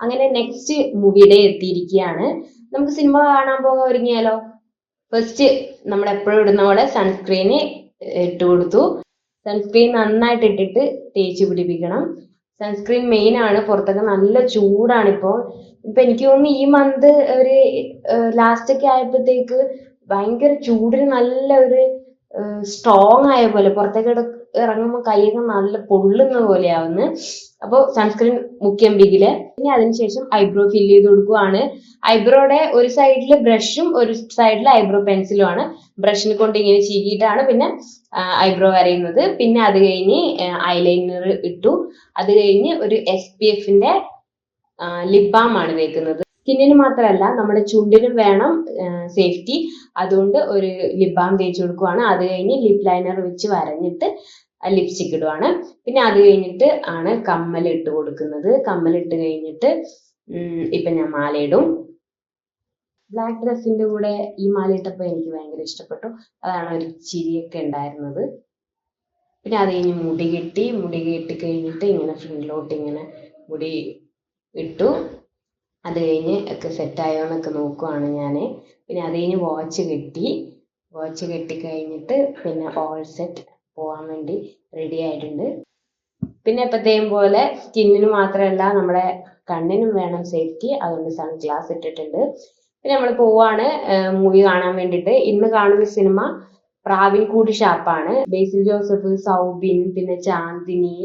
അങ്ങനെ നെക്സ്റ്റ് മൂവിയുടെ എത്തിയിരിക്കുകയാണ്. നമുക്ക് സിനിമ കാണാൻ പോകാൻ ഒരുങ്ങിയാലോ? ഫസ്റ്റ് നമ്മൾ എപ്പോഴും ഇടുന്ന പോലെ സൺസ്ക്രീന് ഇട്ട് കൊടുത്തു. സൺസ്ക്രീൻ നന്നായിട്ട് ഇട്ടിട്ട് തേച്ച് പിടിപ്പിക്കണം. സൺസ്ക്രീൻ മെയിൻ ആണ്. പുറത്തൊക്കെ നല്ല ചൂടാണ് ഇപ്പൊ എനിക്ക് തോന്നുന്നു ഈ മന്ത് ഒരു ലാസ്റ്റ് ഒക്കെ ആയപ്പോഴത്തേക്ക് ഭയങ്കര ചൂടിന് നല്ല ഒരു സ്ട്രോങ് ആയ പോലെ പുറത്തേക്ക് ഇറങ്ങുമ്പോൾ കൈയൊക്കെ നല്ല പൊള്ളുന്ന പോലെയാവുന്നു. അപ്പോൾ സൺസ്ക്രീൻ മുഖ്യം ബിഗില്. പിന്നെ അതിനുശേഷം ഐബ്രോ ഫില്ല് ചെയ്ത് കൊടുക്കുവാണ്. ഐബ്രോയുടെ ഒരു സൈഡിൽ ബ്രഷും ഒരു സൈഡിൽ ഐബ്രോ പെൻസിലും ആണ്. ബ്രഷിനെ കൊണ്ട് ഇങ്ങനെ ചീകിയിട്ടാണ് പിന്നെ ഐബ്രോ വരയുന്നത്. പിന്നെ അത് കഴിഞ്ഞ് ഐലൈനർ ഇട്ടു. അത് കഴിഞ്ഞ് ഒരു SPFന്റെ ലിപ് ബാം ആണ് തേക്കുന്നത്. സ്കിന്നിന് മാത്രമല്ല നമ്മുടെ ചുണ്ടിനും വേണം സേഫ്റ്റി. അതുകൊണ്ട് ഒരു ലിപ് ബാം തേച്ച് കൊടുക്കുവാണ്. അത് കഴിഞ്ഞ് ലിപ് ലൈനർ വെച്ച് വരഞ്ഞിട്ട് ലിപ്സ്റ്റിക് ഇടുവാണ്. പിന്നെ അത് കഴിഞ്ഞിട്ട് ആണ് കമ്മൽ ഇട്ട് കൊടുക്കുന്നത്. കമ്മൽ ഇട്ട് കഴിഞ്ഞിട്ട് ഇപ്പൊ ഞാൻ മാലയിടും. ബ്ലാക്ക് ഡ്രസ്സിന്റെ കൂടെ ഈ മാല ഇട്ടപ്പോൾ എനിക്ക് ഭയങ്കര ഇഷ്ടപ്പെട്ടു. അതാണ് ഒരു ചിരിയൊക്കെ ഉണ്ടായിരുന്നത്. പിന്നെ അത് കഴിഞ്ഞ് മുടി കെട്ടി കഴിഞ്ഞിട്ട് ഇങ്ങനെ ഫ്രണ്ടിലോട്ട് ഇങ്ങനെ മുടി ഇട്ടു. അത് കഴിഞ്ഞ് ഒക്കെ സെറ്റായോന്നൊക്കെ നോക്കുവാണ് ഞാൻ. പിന്നെ അത് കഴിഞ്ഞ് വാച്ച് കെട്ടി കഴിഞ്ഞിട്ട് പിന്നെ ഓൾ സെറ്റ് പോകാൻ വേണ്ടി റെഡി ആയിട്ടുണ്ട്. പിന്നെ എപ്പോഴത്തെയും പോലെ സ്കിന്നിന് മാത്രമല്ല നമ്മുടെ കണ്ണിനും വേണം സേഫ്റ്റി. അതുകൊണ്ട് സൺഗ്ലാസ് ഇട്ടിട്ടുണ്ട്. പിന്നെ നമ്മൾ പോവാണ് മൂവി കാണാൻ വേണ്ടിയിട്ട്. ഇന്ന് കാണുന്ന സിനിമ പ്രാവിൻകൂട് ഷാപ്പാണ്. ബേസിൽ ജോസഫ്, സൗബിൻ, പിന്നെ ചാന്ദിനി,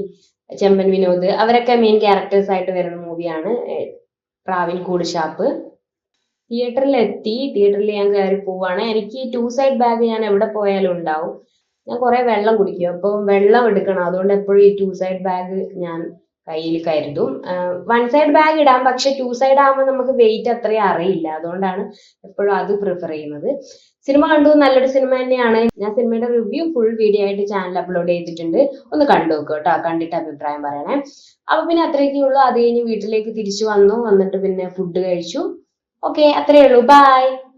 ചെമ്പൻ വിനോദ് അവരൊക്കെ മെയിൻ ക്യാരക്ടേഴ്സ് ആയിട്ട് വരുന്ന മൂവിയാണ് പ്രാവിൻകൂട് ഷാപ്പ്. തിയേറ്ററിൽ ഞാൻ കയറി പോവാണ്. എനിക്ക് 2 സൈഡ് ബാഗ് ഞാൻ എവിടെ പോയാലും ഉണ്ടാവും. ഞാൻ കുറെ വെള്ളം കുടിക്കും. അപ്പോൾ വെള്ളം എടുക്കണം. അതുകൊണ്ട് എപ്പോഴും ഈ 2 സൈഡ് ബാഗ് ഞാൻ കയ്യിൽ കരുതും. 1 സൈഡ് ബാഗ് ഇടാം, പക്ഷെ 2 സൈഡ് ആകുമ്പോൾ നമുക്ക് വെയിറ്റ് അത്രയും അറിയില്ല. അതുകൊണ്ടാണ് എപ്പോഴും അത് പ്രിഫർ ചെയ്യുന്നത്. സിനിമ കണ്ടു, നല്ലൊരു സിനിമ തന്നെയാണ്. ഞാൻ സിനിമയുടെ റിവ്യൂ ഫുൾ വീഡിയോ ആയിട്ട് ചാനൽ അപ്ലോഡ് ചെയ്തിട്ടുണ്ട്. ഒന്ന് കണ്ടു നോക്കുക കേട്ടോ. കണ്ടിട്ട് അഭിപ്രായം പറയണേ. അപ്പൊ പിന്നെ അത്രയൊക്കെ ഉള്ളൂ. അത് കഴിഞ്ഞ് വീട്ടിലേക്ക് തിരിച്ചു വന്നിട്ട് പിന്നെ ഫുഡ് കഴിച്ചു. ഓക്കെ, അത്രയേ ഉള്ളൂ. ബൈ.